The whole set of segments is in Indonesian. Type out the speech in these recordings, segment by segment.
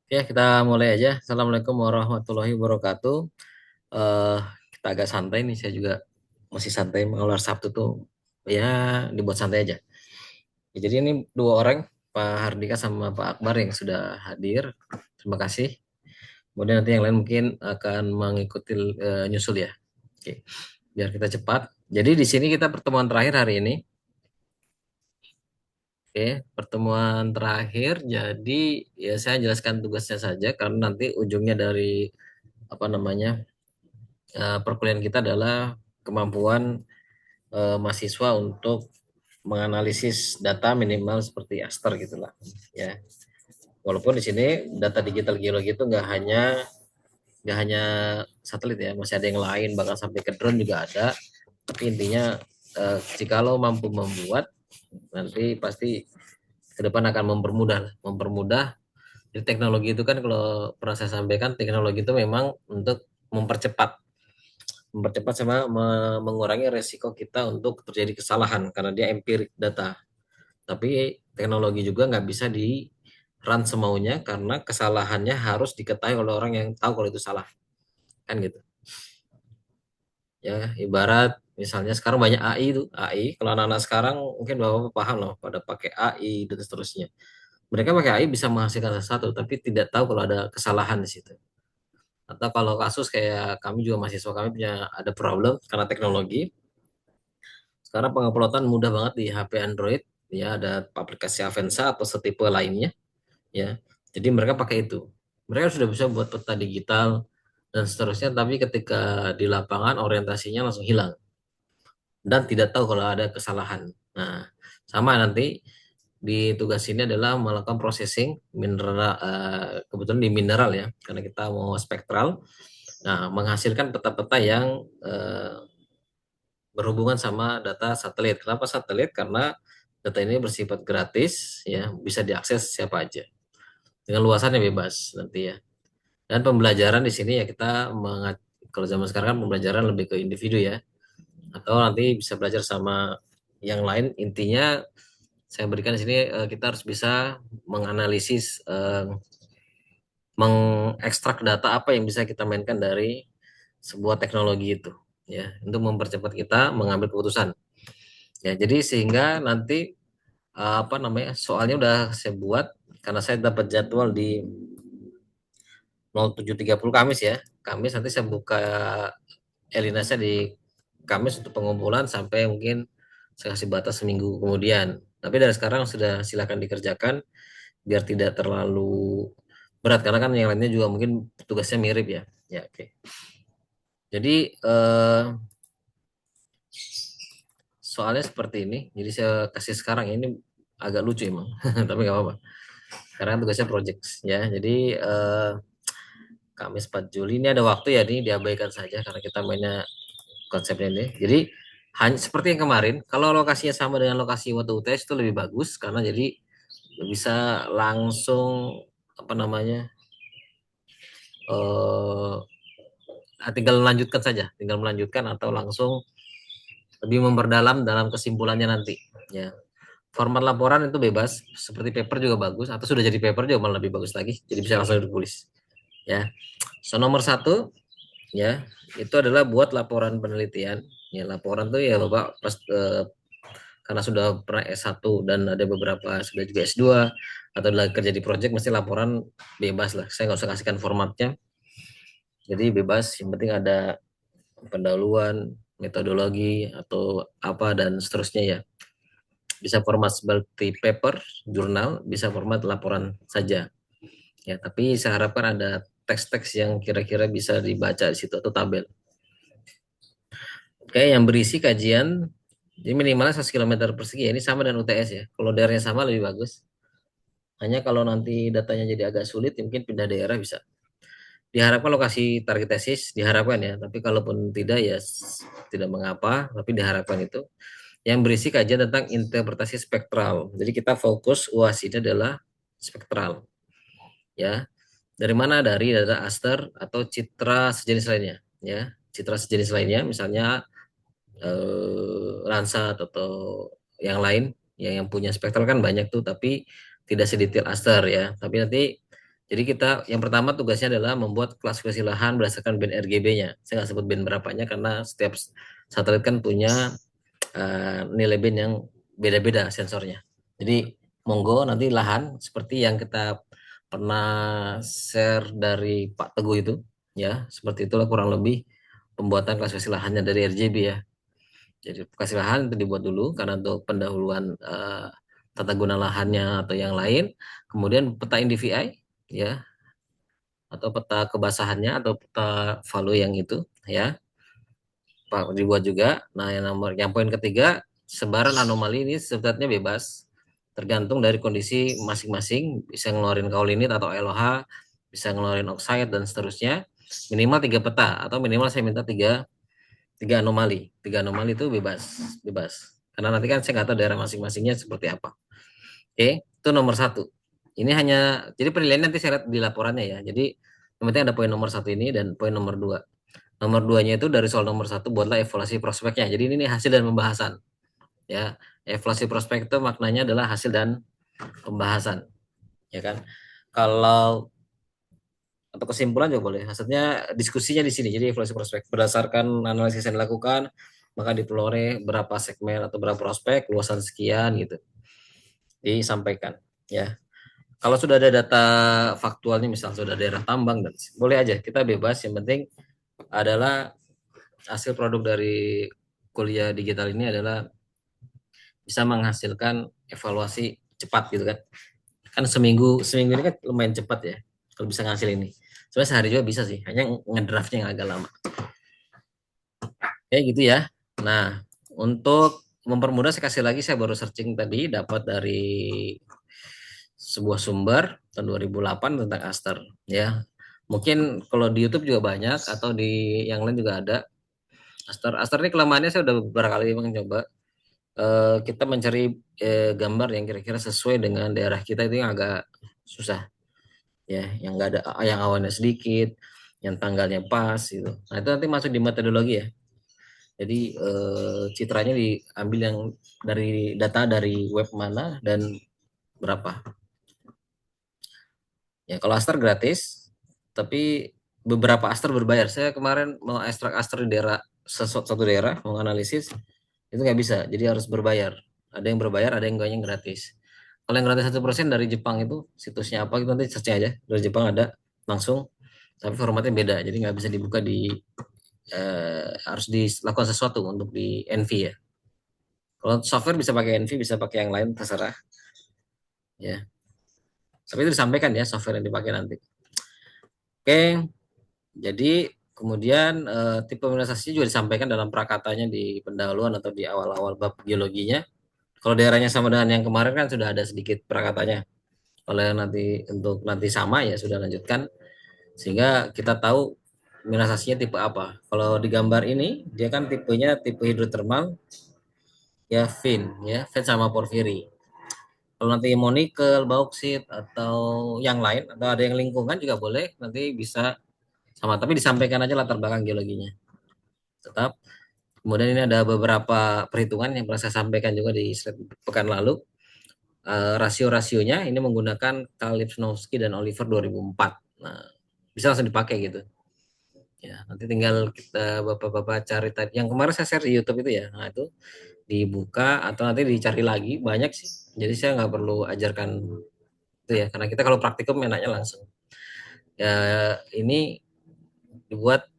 Oke, kita mulai aja. Assalamualaikum warahmatullahi wabarakatuh. Eh, kita agak santai nih. Saya juga masih santai mengeluar Sabtu tuh. Ya, dibuat santai aja. Ya, jadi ini dua orang, Pak Hardika sama Pak Akbar yang sudah hadir. Terima kasih. Kemudian nanti yang lain mungkin akan mengikuti nyusul ya. Oke, biar kita cepat. Jadi di sini kita pertemuan terakhir hari ini. Oke, pertemuan terakhir. Jadi ya saya jelaskan tugasnya saja karena nanti ujungnya dari apa namanya perkuliahan kita adalah kemampuan mahasiswa untuk menganalisis data minimal seperti Aster gitulah ya. Walaupun di sini data digital geologi itu nggak hanya satelit ya, masih ada yang lain bahkan sampai ke drone juga ada. Tapi intinya jikalau mampu membuat nanti pasti ke depan akan mempermudah. Jadi teknologi itu kan kalau pernah saya sampaikan teknologi itu memang untuk mempercepat sama mengurangi resiko kita untuk terjadi kesalahan karena dia empirik data. Tapi teknologi juga nggak bisa di run semaunya karena kesalahannya harus diketahui oleh orang yang tahu kalau itu salah, kan gitu. Ya, ibarat misalnya sekarang banyak AI itu, AI. Kalau anak-anak sekarang mungkin bapak paham loh, pada pakai AI dan seterusnya. Mereka pakai AI bisa menghasilkan sesuatu, tapi tidak tahu kalau ada kesalahan di situ. Atau kalau kasus kayak kami juga mahasiswa kami punya ada problem karena teknologi. Sekarang penguploadan mudah banget di HP Android, ya ada aplikasi Avanza atau setipe lainnya, ya. Jadi mereka pakai itu. Mereka sudah bisa buat peta digital dan seterusnya, tapi ketika di lapangan orientasinya langsung hilang dan tidak tahu kalau ada kesalahan. Nah, sama nanti di tugas ini adalah melakukan processing mineral, kebetulan di mineral ya, karena kita mau spektral. Nah, menghasilkan peta-peta yang berhubungan sama data satelit. Kenapa satelit? Karena data ini bersifat gratis, ya bisa diakses siapa aja dengan luasannya bebas nanti ya. Dan pembelajaran di sini ya kita kalau zaman sekarang kan pembelajaran lebih ke individu ya, atau nanti bisa belajar sama yang lain. Intinya saya berikan di sini kita harus bisa menganalisis, mengekstrak data apa yang bisa kita mainkan dari sebuah teknologi itu ya untuk mempercepat kita mengambil keputusan. Ya, jadi sehingga nanti apa namanya soalnya udah saya buat karena saya dapat jadwal di 07.30 Kamis ya. Kamis nanti saya buka Elinasnya di Kamis untuk pengumpulan sampai mungkin saya kasih batas seminggu kemudian. Tapi dari sekarang sudah silakan dikerjakan biar tidak terlalu berat karena kan yang lainnya juga mungkin tugasnya mirip ya. Ya, oke. Jadi soalnya seperti ini. Jadi saya kasih sekarang ini agak lucu emang, tapi nggak apa-apa. Karena tugasnya project ya. Jadi Kamis 4 Juli ini ada waktu ya, ini diabaikan saja karena kita mainnya konsepnya ini. Jadi hanya seperti yang kemarin, kalau lokasinya sama dengan lokasi waktu UTS itu lebih bagus karena jadi bisa langsung apa namanya eh tinggal melanjutkan saja, tinggal melanjutkan atau langsung lebih memperdalam dalam kesimpulannya nanti. Ya, format laporan itu bebas, seperti paper juga bagus, atau sudah jadi paper juga malah lebih bagus lagi, jadi bisa langsung ditulis. Ya, so nomor satu ya itu adalah buat laporan penelitian. Ya laporan tuh ya bapak pas karena sudah pernah S1 dan ada beberapa sudah juga S2 atau lagi kerja di project mesti laporan bebas lah. Saya nggak usah kasihkan formatnya, jadi bebas. Yang penting ada pendahuluan, metodologi atau apa dan seterusnya ya. Bisa format seperti paper, jurnal, bisa format laporan saja. Ya, tapi saya harapkan ada teks-teks yang kira-kira bisa dibaca di situ atau tabel. Oke, yang berisi kajian, jadi minimalnya 100 km persegi. Ini sama dengan UTS ya. Kalau daerahnya sama lebih bagus. Hanya kalau nanti datanya jadi agak sulit, mungkin pindah daerah bisa. Diharapkan lokasi target tesis, diharapkan ya. Tapi kalaupun tidak ya tidak mengapa. Tapi diharapkan itu. Yang berisi kajian tentang interpretasi spektral. Jadi kita fokus UAS ini adalah spektral. Ya, dari mana? Dari data aster atau citra sejenis lainnya. Ya, citra sejenis lainnya, misalnya Landsat atau yang lain yang punya spektral kan banyak tuh tapi tidak sedetail Aster ya. Tapi nanti Jadi kita yang pertama tugasnya adalah membuat klasifikasi lahan berdasarkan band RGB-nya. Saya nggak sebut band berapanya karena setiap satelit kan punya nilai band yang beda-beda sensornya. Jadi monggo nanti lahan seperti yang kita pernah share dari Pak Teguh itu, ya seperti itulah kurang lebih pembuatan klasifikasi lahannya dari RGB ya. Jadi klasifikasi lahan itu dibuat dulu karena untuk pendahuluan tata guna lahannya atau yang lain. Kemudian peta NDVI ya, atau peta kebasahannya atau peta value yang itu ya Pak dibuat juga. Nah, yang poin ketiga, sebaran anomali ini sebenarnya bebas, tergantung dari kondisi masing-masing, bisa ngeluarin kaulinit atau LOH, bisa ngeluarin oxide dan seterusnya. Minimal 3 peta atau minimal saya minta tiga anomali. 3 anomali itu bebas, bebas. Karena nanti kan saya nggak tahu daerah masing-masingnya seperti apa. Oke, itu nomor satu. Ini hanya jadi penilaian nanti saya lihat di laporannya ya. Jadi yang penting ada poin nomor satu ini dan poin nomor dua. Nomor duanya itu dari soal nomor satu buatlah evaluasi prospeknya. Jadi ini hasil dan pembahasan. Ya, evaluasi prospek itu maknanya adalah hasil dan pembahasan. Ya kan? Kalau atau kesimpulan juga boleh. Maksudnya diskusinya di sini. Jadi evaluasi prospek berdasarkan analisis yang dilakukan, maka diperoleh berapa segmen atau berapa prospek, luasan sekian gitu. Disampaikan. Ya. Kalau sudah ada data faktualnya, misal sudah daerah tambang dan boleh aja kita bebas. Yang penting adalah hasil produk dari kuliah digital ini adalah bisa menghasilkan evaluasi cepat gitu kan. Kan seminggu seminggu ini kan lumayan cepat ya kalau bisa ngasil ini. Sebenarnya sehari juga bisa sih, hanya ngedraftnya yang agak lama. Kayak gitu ya. Nah, untuk mempermudah saya kasih lagi, saya baru searching tadi dapat dari sebuah sumber tahun 2008 tentang Aster ya. Mungkin kalau di YouTube juga banyak atau di yang lain juga ada. Aster Aster ini kelemahannya saya udah beberapa kali memang coba kita mencari gambar yang kira-kira sesuai dengan daerah kita itu yang agak susah ya, yang enggak ada yang awannya sedikit, yang tanggalnya pas gitu. Nah, itu nanti masuk di metodologi ya. Jadi citranya diambil yang dari data dari web mana dan berapa. Ya, kalau Aster gratis, tapi beberapa Aster berbayar. Saya kemarin mau ekstrak Aster di daerah satu daerah, mau analisis, itu nggak bisa. Jadi harus berbayar. Ada yang berbayar, ada yang enggaknya gratis. Kalau yang gratis 1% dari Jepang itu situsnya apa itu nanti search aja. Dari Jepang ada langsung, tapi formatnya beda. Jadi nggak bisa dibuka di harus dilakukan sesuatu untuk di NV ya. Kalau software bisa pakai NV, bisa pakai yang lain terserah ya. Tapi itu disampaikan ya software yang dipakai nanti. Oke, jadi kemudian tipe mineralisasi juga disampaikan dalam prakatanya di pendahuluan atau di awal-awal bab geologinya. Kalau daerahnya sama dengan yang kemarin kan sudah ada sedikit prakatanya. Kalau yang nanti untuk nanti sama ya sudah lanjutkan sehingga kita tahu mineralisasinya tipe apa. Kalau di gambar ini dia kan tipenya tipe hidrotermal ya fin sama porfiri. Kalau nanti mau nikel, bauksit atau yang lain atau ada yang lingkungan juga boleh nanti bisa sama tapi disampaikan aja latar belakang geologinya. Tetap. Kemudian ini ada beberapa perhitungan yang pernah saya sampaikan juga di slide pekan lalu. Rasio-rasionya ini menggunakan Karl Lipnowski dan Oliver 2004. Nah, bisa langsung dipakai gitu. Ya, nanti tinggal kita bapak-bapak cari tadi. Yang kemarin saya share di YouTube itu ya. Nah, itu dibuka atau nanti dicari lagi banyak sih. Jadi saya nggak perlu ajarkan itu ya, karena kita kalau praktikum enaknya langsung. Ya, ini dibuat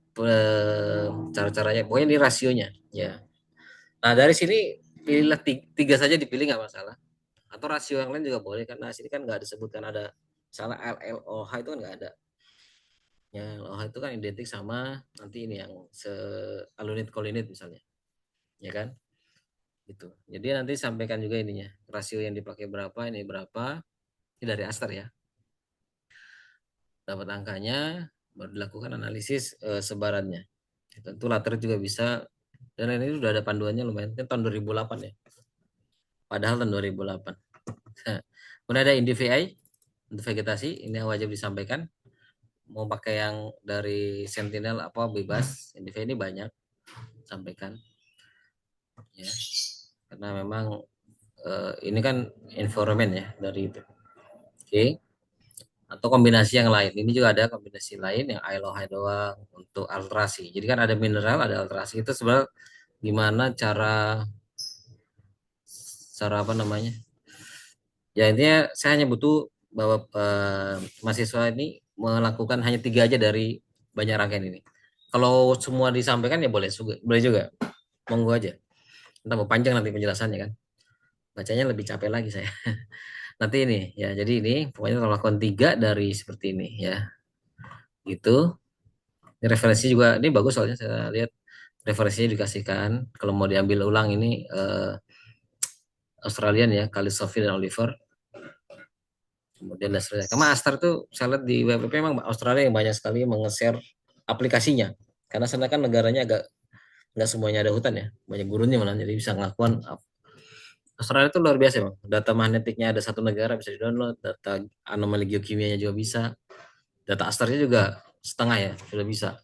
cara-caranya. Pokoknya ini rasionya. Ya. Nah, dari sini pilihlah tiga saja dipilih nggak masalah. Atau rasio yang lain juga boleh karena sini kan nggak disebutkan ada misalnya LLOH itu kan nggak ada. Ya, LLOH itu kan identik sama nanti ini yang alunit kolinit misalnya. Ya kan? Gitu. Jadi nanti sampaikan juga ininya. Rasio yang dipakai berapa, ini berapa. Ini dari Aster ya. Dapat angkanya baru dilakukan analisis sebarannya. Tentu latar juga bisa dan ini sudah ada panduannya lumayan kan tahun 2008 ya. Padahal tahun 2008. Kemudian ada INDVI untuk vegetasi, ini yang wajib disampaikan. Mau pakai yang dari Sentinel apa bebas, INDVI ini banyak sampaikan. Ya, karena memang ini kan environment ya dari itu. Oke. atau kombinasi yang lain. Ini juga ada kombinasi lain yang high doang untuk alterasi. Jadi kan ada mineral, ada alterasi. Itu sebenarnya gimana cara cara apa namanya? Ya intinya saya hanya butuh bahwa mahasiswa ini melakukan hanya 3 aja dari banyak rangkaian ini. Kalau semua disampaikan ya boleh juga, monggo aja. Entah mau panjang nanti penjelasannya kan. Bacanya lebih capek lagi saya. Nanti ini ya, jadi ini pokoknya kalau lakukan 3 dari seperti ini ya. Gitu. Ini referensi juga ini bagus soalnya saya lihat referensinya dikasihkan. Kalau mau diambil ulang ini Australian ya, Kali Sophie dan Oliver. Kemudian dasarnya. Karena Astar tuh saya lihat di WPP memang Australia yang banyak sekali meng-share aplikasinya. Karena sana kan negaranya agak nggak semuanya ada hutan ya, banyak gurunnya malah jadi bisa ngelakukan. Australia itu luar biasa bang. Data magnetiknya ada satu negara bisa di-download, data anomali geokimianya juga bisa, data Astarnya juga setengah ya sudah bisa,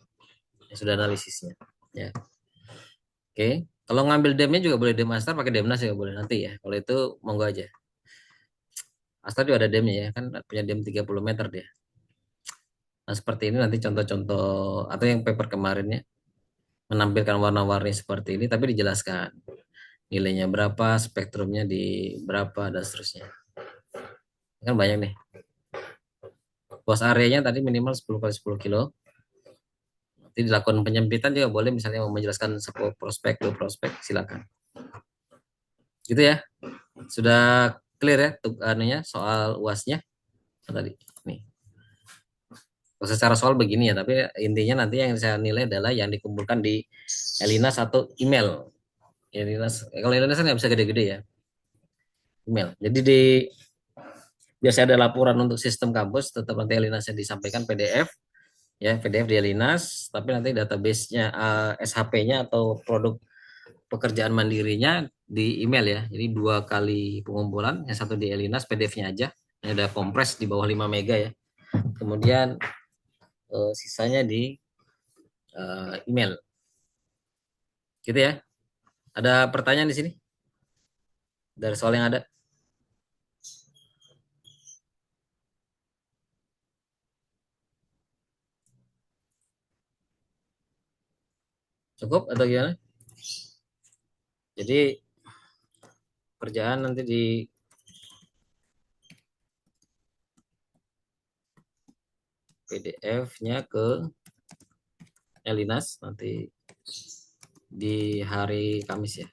ya, sudah analisisnya. Ya, oke. Kalau ngambil demnya juga boleh dem Astar pakai Demnas juga boleh nanti ya. Kalau itu monggo aja. Astar juga ada demnya ya, kan punya dem 30 meter dia. Nah, seperti ini nanti contoh-contoh atau yang paper kemarinnya menampilkan warna-warni seperti ini tapi dijelaskan nilainya berapa, spektrumnya di berapa dan seterusnya. Kan banyak nih. Luas areanya tadi minimal 10 kali 10 kilo. Nanti dilakukan penyempitan juga boleh misalnya mau menjelaskan 10 prospek, 2 prospek silakan. Gitu ya. Sudah clear ya anunya soal UASnya tadi. Nih. Secara soal begini ya, tapi intinya nanti yang saya nilai adalah yang dikumpulkan di Elinas atau email. Elinas, kalau Elinas kan nggak bisa gede-gede ya, email. Jadi biasanya ada laporan untuk sistem kampus, tetap nanti Elinasnya disampaikan PDF, ya PDF di Elinas, tapi nanti database-nya SHP-nya atau produk pekerjaan mandirinya di email ya. Jadi 2 kali pengumpulan, yang satu di Elinas PDF-nya aja, ini ada kompres di bawah 5 mega ya. Kemudian sisanya di email. Gitu ya. Ada pertanyaan di sini dari soal yang ada? Cukup atau gimana? Jadi kerjaan nanti di PDF-nya ke Elinas nanti di hari Kamis ya,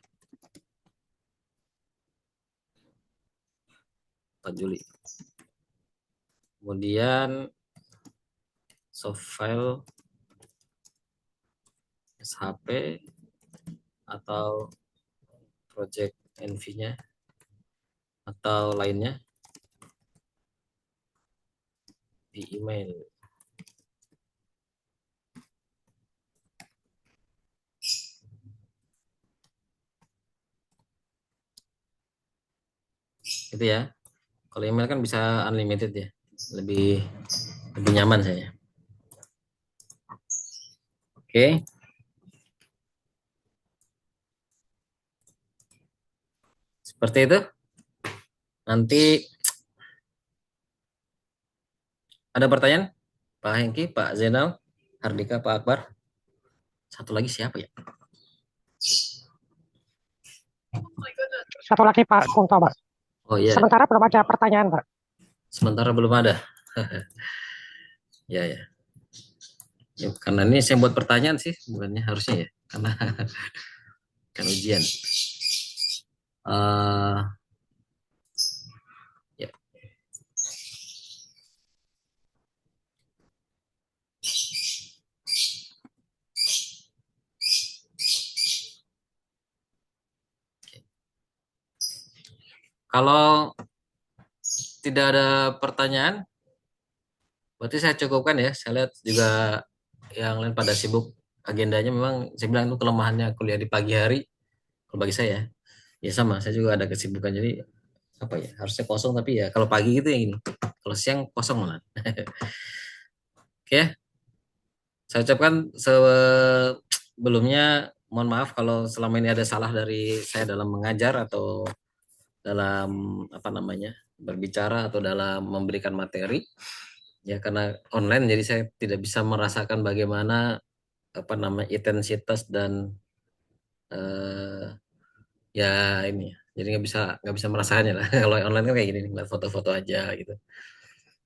4 Juli. Kemudian soft file SHP atau project NV-nya atau lainnya di email. Gitu ya. Kalau email kan bisa unlimited ya. Lebih lebih nyaman saya. Oke. Seperti itu. Nanti ada pertanyaan? Pak Hengki, Pak Zainal, Hardika, Pak Akbar. Satu lagi siapa ya? Satu lagi Pak Kunto, Pak. Oh iya, Sementara belum ada pertanyaan, Pak. sementara belum ada. Ya ya. Ya, karena ini saya buat pertanyaan sih, bukannya harusnya ya, karena kan ujian. Ya. Kalau tidak ada pertanyaan, berarti saya cukupkan ya. Saya lihat juga yang lain pada sibuk agendanya. Memang saya bilang itu kelemahannya kuliah di pagi hari. Kalau bagi saya, ya sama. Saya juga ada kesibukan. Jadi apa ya? Harusnya kosong tapi ya kalau pagi gitu yang ini. Kalau siang kosong malah. Oke, saya ucapkan sebelumnya mohon maaf kalau selama ini ada salah dari saya dalam mengajar atau dalam apa namanya berbicara atau dalam memberikan materi. Ya karena online jadi saya tidak bisa merasakan bagaimana apa namanya intensitas dan eh, ya ini ya. Jadi nggak bisa merasakannya lah. Kalau online kan kayak gini nih, ngeliat foto-foto aja gitu.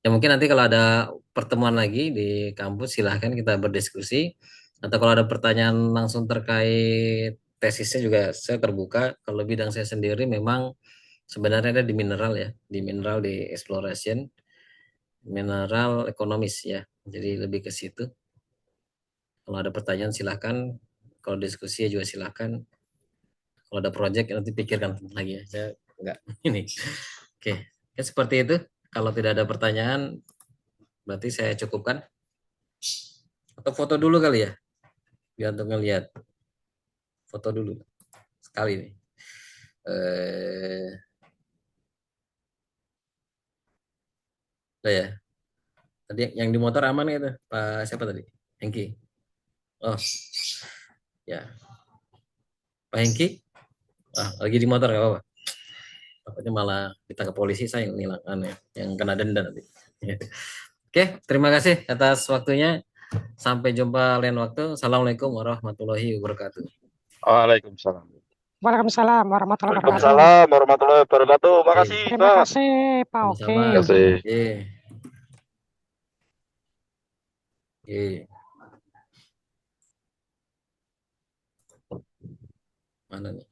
Ya mungkin nanti kalau ada pertemuan lagi di kampus silahkan kita berdiskusi. Atau kalau ada pertanyaan langsung terkait tesisnya juga saya terbuka. Kalau bidang saya sendiri memang sebenarnya ada di mineral ya, di mineral di exploration, mineral ekonomis ya. Jadi lebih ke situ. Kalau ada pertanyaan silahkan. Kalau diskusi ya juga silahkan. Kalau ada project nanti pikirkan lagi ya. Saya enggak ini. Oke, ya seperti itu. Kalau tidak ada pertanyaan, berarti saya cukupkan. Atau foto dulu kali ya, biar untuk ngelihat foto dulu sekali nih. Eh, udah ya. Tadi yang di motor aman gitu, Pak siapa tadi? Hengki. Oh, ya, Pak Hengki. Ah, lagi di motor nggak apa-apa. Takutnya malah ditangkap polisi saya yang nilang, aneh, yang kena denda nanti. Oke, terima kasih atas waktunya. Sampai jumpa lain waktu. Assalamualaikum warahmatullahi wabarakatuh. Waalaikumsalam. Waalaikumsalam warahmatullahi wabarakatuh. Waalaikumsalam warahmatullahi wabarakatuh. Makasih, Oke, Terima Pak. kasih, Pak Oke. sama-sama. Terima kasih. Oke, oke. Mana nih?